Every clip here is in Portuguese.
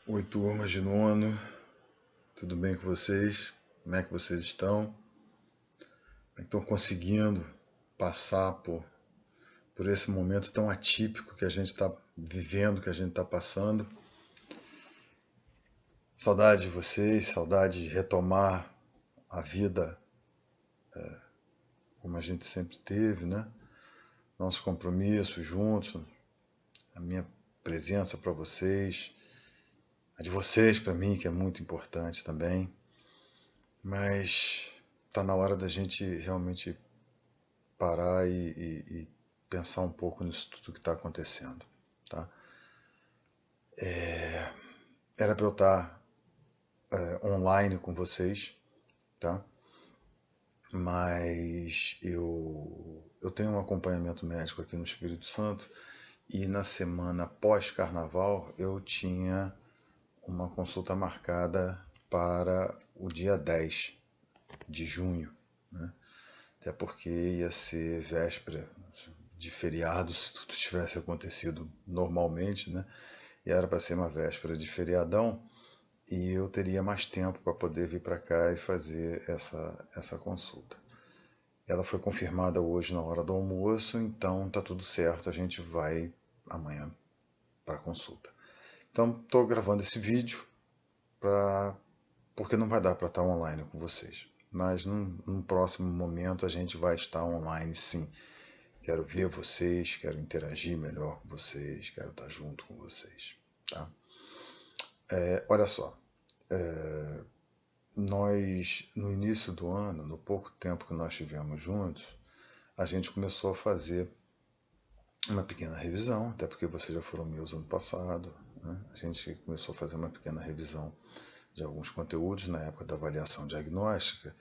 Oi, turmas de nono, tudo bem com vocês? Como é que vocês estão? Como é que estão conseguindo passar por esse momento tão atípico que a gente está vivendo, que a gente está passando? Saudade de vocês, saudade de retomar a vida como a gente sempre teve, né? Nossos compromissos juntos, a minha presença para vocês, a de vocês para mim, que é muito importante também. Mas tá na hora da gente realmente parar e pensar um pouco nisso tudo que está acontecendo, tá? Era para eu estar online com vocês, tá? Mas eu tenho um acompanhamento médico aqui no Espírito Santo e na semana pós-carnaval eu tinha uma consulta marcada para o dia 10 de junho, né? Até porque ia ser véspera de feriado, se tudo tivesse acontecido normalmente, né? E era para ser uma véspera de feriadão e eu teria mais tempo para poder vir para cá e fazer essa consulta. Ela foi confirmada hoje na hora do almoço, então tá tudo certo, a gente vai amanhã para a consulta. Então estou gravando esse vídeo porque não vai dar para estar online com vocês. Mas num próximo momento a gente vai estar online sim. Quero ver vocês, quero interagir melhor com vocês, quero estar junto com vocês. Tá? Olha só, nós no início do ano, no pouco tempo que nós tivemos juntos, a gente começou a fazer uma pequena revisão, até porque vocês já foram meus ano passado, né? A gente começou a fazer uma pequena revisão de alguns conteúdos na época da avaliação diagnóstica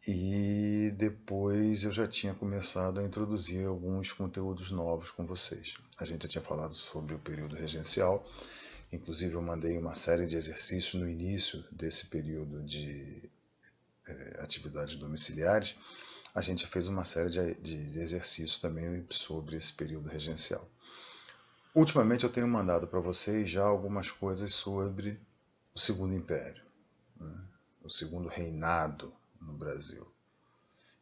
e depois eu já tinha começado a introduzir alguns conteúdos novos com vocês. A gente já tinha falado sobre o período regencial, inclusive eu mandei uma série de exercícios no início desse período de atividades domiciliares. A gente fez uma série de exercícios também sobre esse período regencial. Ultimamente eu tenho mandado para vocês já algumas coisas sobre o Segundo Império, né? O Segundo Reinado no Brasil.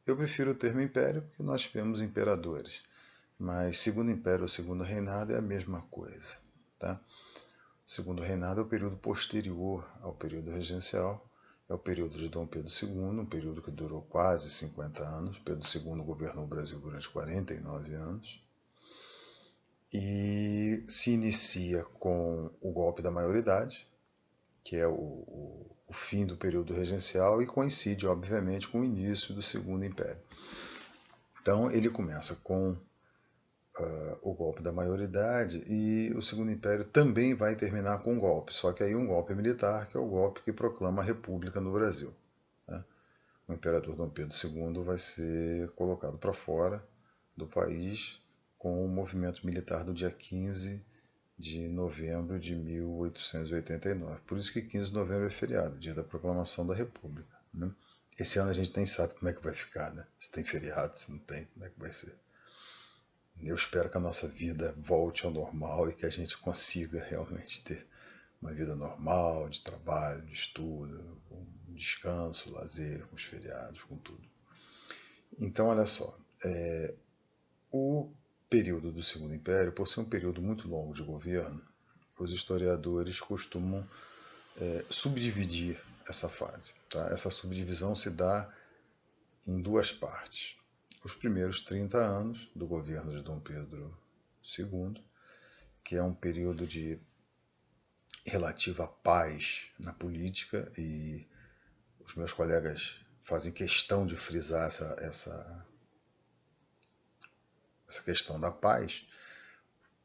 Eu prefiro o termo império porque nós tivemos imperadores, mas Segundo Império ou Segundo Reinado é a mesma coisa. Tá? O Segundo Reinado é o período posterior ao período regencial, é o período de Dom Pedro II, um período que durou quase 50 anos. Pedro II governou o Brasil durante 49 anos. E se inicia com o golpe da maioridade, que é o fim do período regencial, e coincide, obviamente, com o início do Segundo Império. Então, ele começa com o golpe da maioridade e o Segundo Império também vai terminar com um golpe, só que aí um golpe militar, que é o golpe que proclama a República no Brasil. Né? O imperador Dom Pedro II vai ser colocado para fora do país com o movimento militar do dia 15 de novembro de 1889. Por isso que 15 de novembro é feriado, dia da proclamação da República. Né? Esse ano a gente nem sabe como é que vai ficar, né? Se tem feriado, se não tem, como é que vai ser. Eu espero que a nossa vida volte ao normal e que a gente consiga realmente ter uma vida normal, de trabalho, de estudo, com descanso, lazer, com os feriados, com tudo. Então, olha só, o período do Segundo Império, por ser um período muito longo de governo, os historiadores costumam subdividir essa fase. Tá? Essa subdivisão se dá em duas partes. Os primeiros 30 anos do governo de Dom Pedro II, que é um período de relativa paz na política, e os meus colegas fazem questão de frisar essa questão da paz,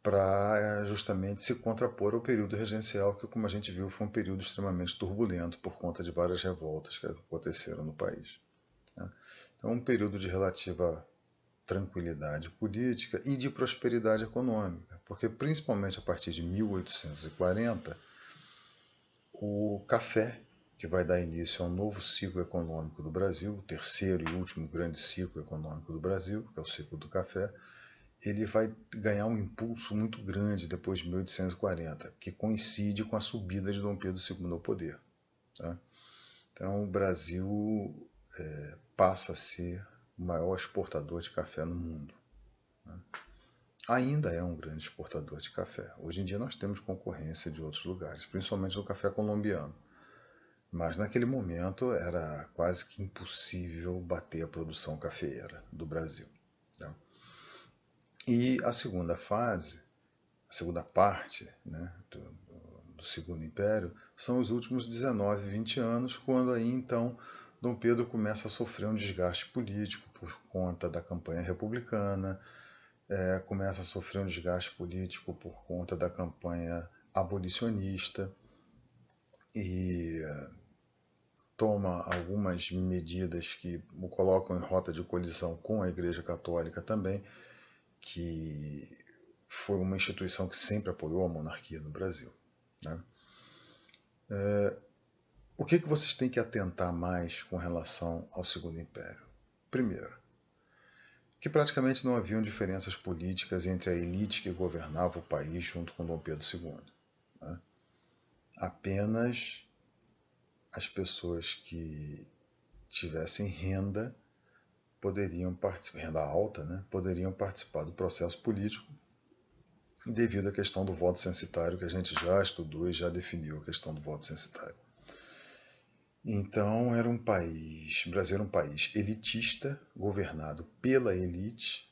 para justamente se contrapor ao período regencial, que, como a gente viu, foi um período extremamente turbulento por conta de várias revoltas que aconteceram no país. Né? Então, um período de relativa tranquilidade política e de prosperidade econômica, porque principalmente a partir de 1840, o café, que vai dar início a um novo ciclo econômico do Brasil, o terceiro e último grande ciclo econômico do Brasil, que é o ciclo do café, ele vai ganhar um impulso muito grande depois de 1840, que coincide com a subida de Dom Pedro II ao poder. Tá? Então o Brasil passa a ser o maior exportador de café no mundo. Né? Ainda é um grande exportador de café. Hoje em dia nós temos concorrência de outros lugares, principalmente do café colombiano. Mas naquele momento era quase que impossível bater a produção cafeeira do Brasil. Tá? E a segunda fase, a segunda parte, né, do Segundo Império, são os últimos 19, 20 anos, quando aí então Dom Pedro começa a sofrer um desgaste político por conta da campanha republicana, começa a sofrer um desgaste político por conta da campanha abolicionista e toma algumas medidas que o colocam em rota de colisão com a Igreja Católica também, que foi uma instituição que sempre apoiou a monarquia no Brasil. Né? O que vocês têm que atentar mais com relação ao Segundo Império? Primeiro, que praticamente não haviam diferenças políticas entre a elite que governava o país junto com Dom Pedro II. Né? Apenas as pessoas que tivessem renda poderiam participar, renda alta, né, poderiam participar do processo político devido à questão do voto censitário que a gente já estudou e já definiu a questão do voto censitário. Então era um país, o Brasil era um país elitista, governado pela elite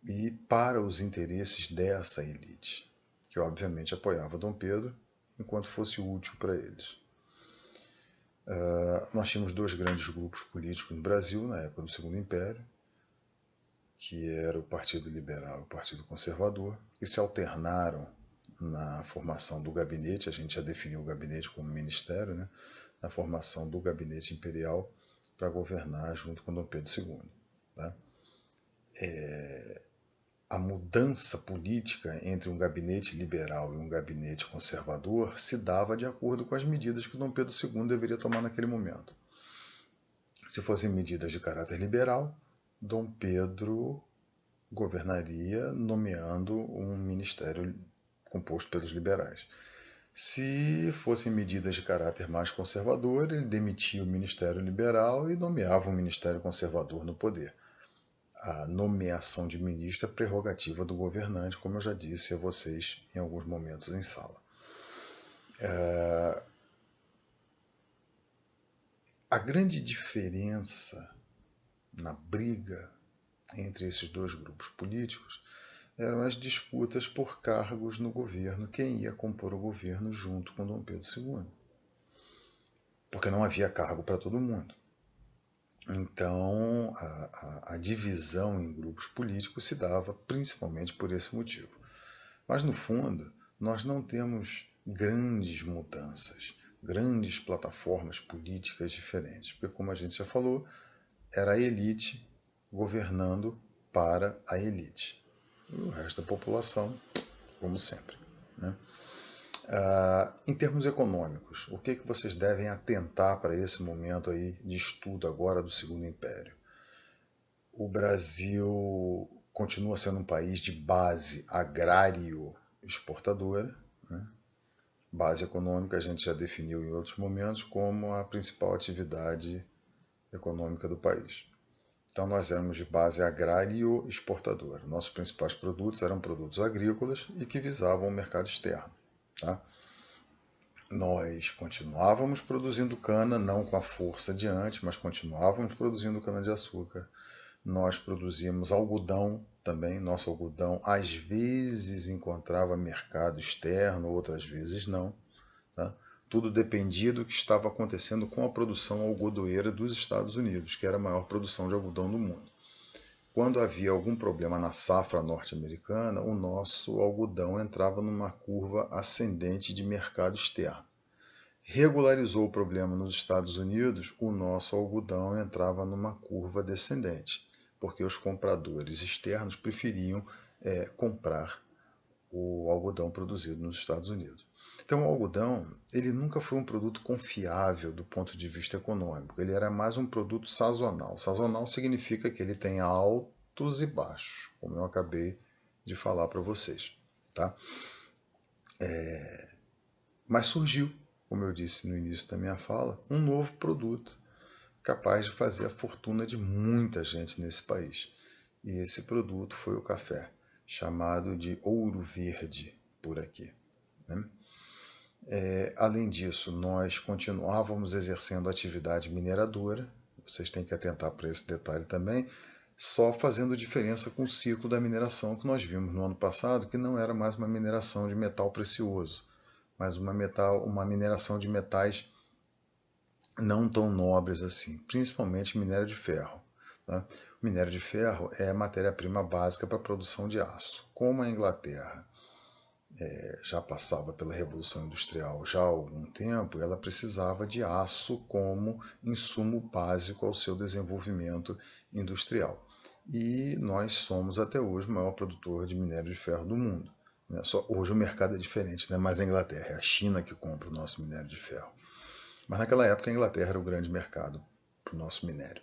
e para os interesses dessa elite, que obviamente apoiava Dom Pedro enquanto fosse útil para eles. Nós tínhamos dois grandes grupos políticos no Brasil na época do Segundo Império, que era o Partido Liberal e o Partido Conservador, que se alternaram na formação do gabinete. A gente já definiu o gabinete como ministério, né? Na formação do gabinete imperial para governar junto com Dom Pedro II. Tá? A mudança política entre um gabinete liberal e um gabinete conservador se dava de acordo com as medidas que Dom Pedro II deveria tomar naquele momento. Se fossem medidas de caráter liberal, Dom Pedro governaria nomeando um ministério composto pelos liberais. Se fossem medidas de caráter mais conservador, ele demitia o ministério liberal e nomeava um ministério conservador no poder. A nomeação de ministro é prerrogativa do governante, como eu já disse a vocês em alguns momentos em sala. A grande diferença na briga entre esses dois grupos políticos eram as disputas por cargos no governo, quem ia compor o governo junto com Dom Pedro II. Porque não havia cargo para todo mundo. Então, a divisão em grupos políticos se dava principalmente por esse motivo. Mas, no fundo, nós não temos grandes mudanças, grandes plataformas políticas diferentes. Porque, como a gente já falou, era a elite governando para a elite. E o resto da população, como sempre. Né? Em termos econômicos, o que vocês devem atentar para esse momento aí de estudo agora do Segundo Império? O Brasil continua sendo um país de base agrário-exportadora. Né? Base econômica a gente já definiu em outros momentos como a principal atividade econômica do país. Então nós éramos de base agrário-exportadora. Nossos principais produtos eram produtos agrícolas e que visavam o mercado externo. Tá? Nós continuávamos produzindo cana, não com a força de antes, mas continuávamos produzindo cana-de-açúcar. Nós produzíamos algodão também. Nosso algodão às vezes encontrava mercado externo, outras vezes não. Tá? Tudo dependia do que estava acontecendo com a produção algodoeira dos Estados Unidos, que era a maior produção de algodão do mundo. Quando havia algum problema na safra norte-americana, o nosso algodão entrava numa curva ascendente de mercado externo. Regularizou o problema nos Estados Unidos, o nosso algodão entrava numa curva descendente, porque os compradores externos preferiam comprar o algodão produzido nos Estados Unidos. Então o algodão ele nunca foi um produto confiável do ponto de vista econômico, ele era mais um produto sazonal. Sazonal significa que ele tem altos e baixos, como eu acabei de falar para vocês. Tá? Mas surgiu, como eu disse no início da minha fala, um novo produto capaz de fazer a fortuna de muita gente nesse país. E esse produto foi o café, chamado de ouro verde por aqui. Né? Além disso, nós continuávamos exercendo atividade mineradora, vocês têm que atentar para esse detalhe também, só fazendo diferença com o ciclo da mineração que nós vimos no ano passado, que não era mais uma mineração de metal precioso, mas uma mineração de metais não tão nobres assim, principalmente minério de ferro. Tá? O minério de ferro é a matéria-prima básica para a produção de aço. Como a Inglaterra já passava pela Revolução Industrial já há algum tempo, ela precisava de aço como insumo básico ao seu desenvolvimento industrial. E nós somos até hoje o maior produtor de minério de ferro do mundo. Só hoje o mercado é diferente, não é mais a Inglaterra, é a China que compra o nosso minério de ferro. Mas naquela época a Inglaterra era o grande mercado para o nosso minério.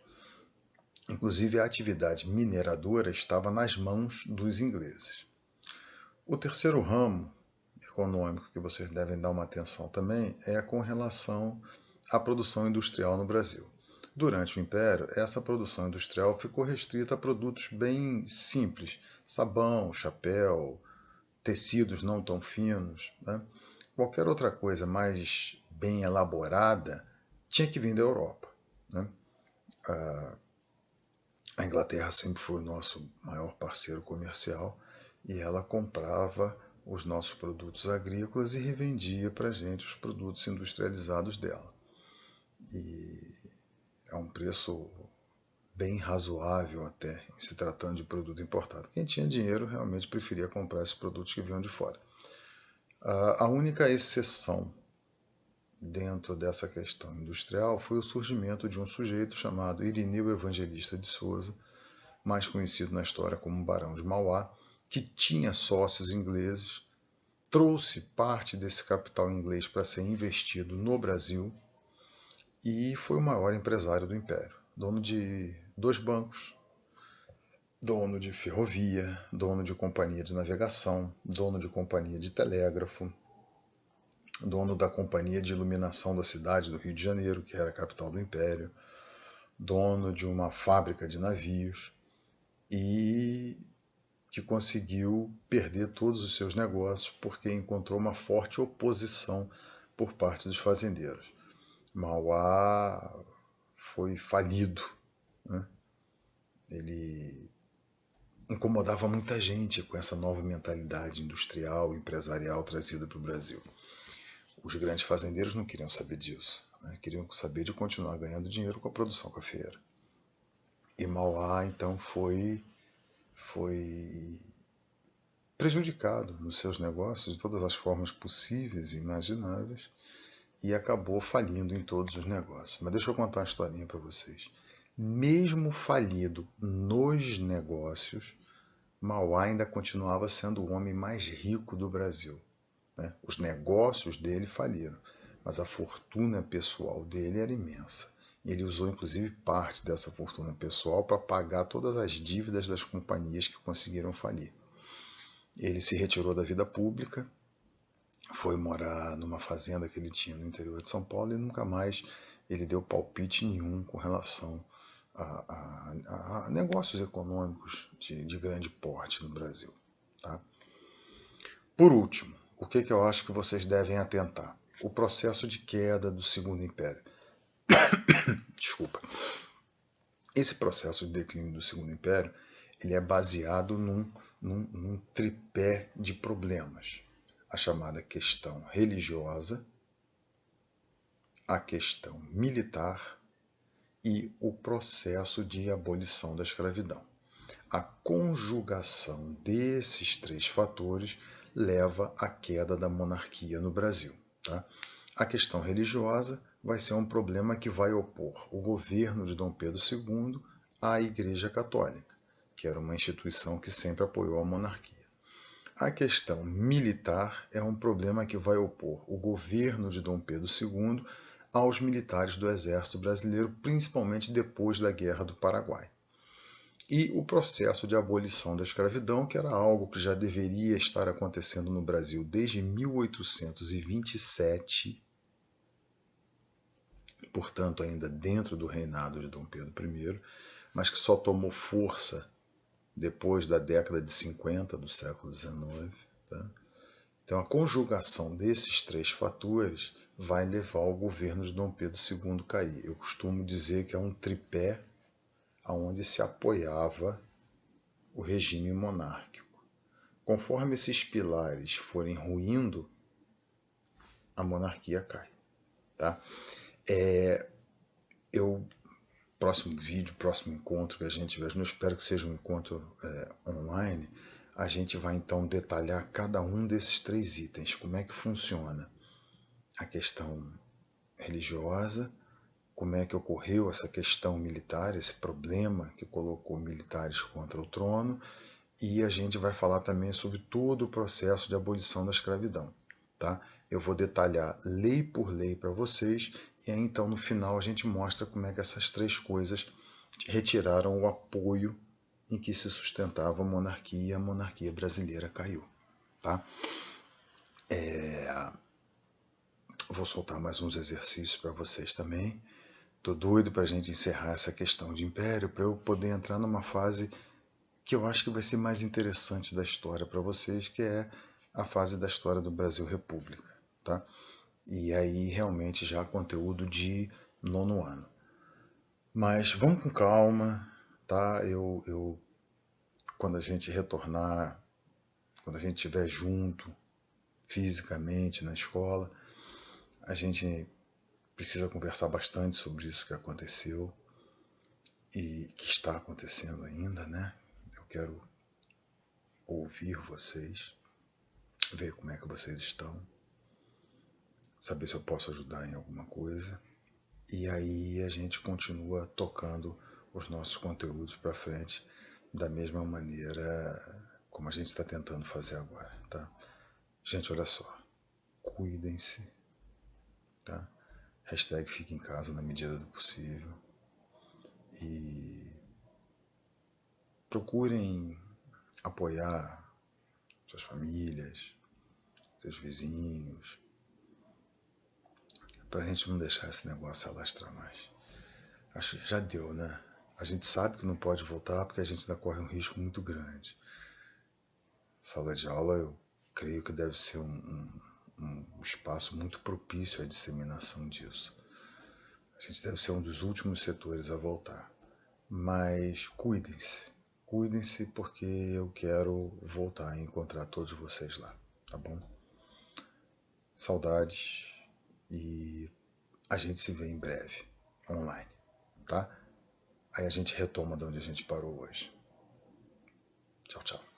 Inclusive a atividade mineradora estava nas mãos dos ingleses. O terceiro ramo econômico que vocês devem dar uma atenção também é com relação à produção industrial no Brasil. Durante o Império, essa produção industrial ficou restrita a produtos bem simples, sabão, chapéu, tecidos não tão finos. Né? Qualquer outra coisa mais bem elaborada tinha que vir da Europa. Né? A Inglaterra sempre foi o nosso maior parceiro comercial e ela comprava os nossos produtos agrícolas e revendia para a gente os produtos industrializados dela. E é um preço bem razoável até, em se tratando de produto importado. Quem tinha dinheiro realmente preferia comprar esses produtos que vinham de fora. A única exceção dentro dessa questão industrial foi o surgimento de um sujeito chamado Irineu Evangelista de Souza, mais conhecido na história como Barão de Mauá, que tinha sócios ingleses, trouxe parte desse capital inglês para ser investido no Brasil e foi o maior empresário do Império, dono de 2 bancos, dono de ferrovia, dono de companhia de navegação, dono de companhia de telégrafo, dono da companhia de iluminação da cidade do Rio de Janeiro, que era a capital do Império, dono de uma fábrica de navios e que conseguiu perder todos os seus negócios porque encontrou uma forte oposição por parte dos fazendeiros. Mauá foi falido. Né? Ele incomodava muita gente com essa nova mentalidade industrial, empresarial trazida para o Brasil. Os grandes fazendeiros não queriam saber disso. Né? Queriam saber de continuar ganhando dinheiro com a produção cafeeira. E Mauá, então, foi prejudicado nos seus negócios de todas as formas possíveis e imagináveis e acabou falindo em todos os negócios. Mas deixa eu contar uma historinha para vocês. Mesmo falido nos negócios, Mauá ainda continuava sendo o homem mais rico do Brasil. Né? Os negócios dele faliram, mas a fortuna pessoal dele era imensa. Ele usou inclusive parte dessa fortuna pessoal para pagar todas as dívidas das companhias que conseguiram falir. Ele se retirou da vida pública, foi morar numa fazenda que ele tinha no interior de São Paulo e nunca mais ele deu palpite nenhum com relação a negócios econômicos de grande porte no Brasil. Tá? Por último, o que eu acho que vocês devem atentar? O processo de queda do Segundo Império. Desculpa. Esse processo de declínio do Segundo Império ele é baseado num tripé de problemas. A chamada questão religiosa, a questão militar e o processo de abolição da escravidão. A conjugação desses 3 fatores leva à queda da monarquia no Brasil. Tá? A questão religiosa vai ser um problema que vai opor o governo de Dom Pedro II à Igreja Católica, que era uma instituição que sempre apoiou a monarquia. A questão militar é um problema que vai opor o governo de Dom Pedro II aos militares do Exército Brasileiro, principalmente depois da Guerra do Paraguai. e o processo de abolição da escravidão, que era algo que já deveria estar acontecendo no Brasil desde 1827, portanto ainda dentro do reinado de Dom Pedro I, mas que só tomou força depois da década de 50 do século XIX. Tá? Então a conjugação desses três fatores vai levar o governo de Dom Pedro II a cair. Eu costumo dizer que é um tripé aonde se apoiava o regime monárquico. Conforme esses pilares forem ruindo, a monarquia cai. Tá? Próximo vídeo, próximo encontro que a gente tiver, não espero que seja um encontro online, a gente vai então detalhar cada um desses três itens, como é que funciona a questão religiosa, como é que ocorreu essa questão militar, esse problema que colocou militares contra o trono, e a gente vai falar também sobre todo o processo de abolição da escravidão. Tá? Eu vou detalhar lei por lei para vocês, e aí então no final a gente mostra como é que essas três coisas retiraram o apoio em que se sustentava a monarquia, e a monarquia brasileira caiu. Tá? Vou soltar mais uns exercícios para vocês também. Tô doido para a gente encerrar essa questão de império, para eu poder entrar numa fase que eu acho que vai ser mais interessante da história para vocês, que é a fase da história do Brasil República. Tá? E aí realmente já conteúdo de 9º ano. Mas vamos com calma, tá? Quando a gente retornar, quando a gente estiver junto, fisicamente, na escola, a gente precisa conversar bastante sobre isso que aconteceu e que está acontecendo ainda, né? Eu quero ouvir vocês, ver como é que vocês estão, saber se eu posso ajudar em alguma coisa. E aí a gente continua tocando os nossos conteúdos para frente da mesma maneira como a gente está tentando fazer agora, tá? Gente, olha só, cuidem-se, tá? Hashtag fique em casa na medida do possível e procurem apoiar suas famílias, seus vizinhos, para a gente não deixar esse negócio alastrar mais. Acho que já deu, né? A gente sabe que não pode voltar porque a gente ainda corre um risco muito grande. Sala de aula, eu creio que deve ser um espaço muito propício à disseminação disso. A gente deve ser um dos últimos setores a voltar. Mas cuidem-se porque eu quero voltar e encontrar todos vocês lá, tá bom? Saudades e a gente se vê em breve, online, tá? Aí a gente retoma de onde a gente parou hoje. Tchau, tchau.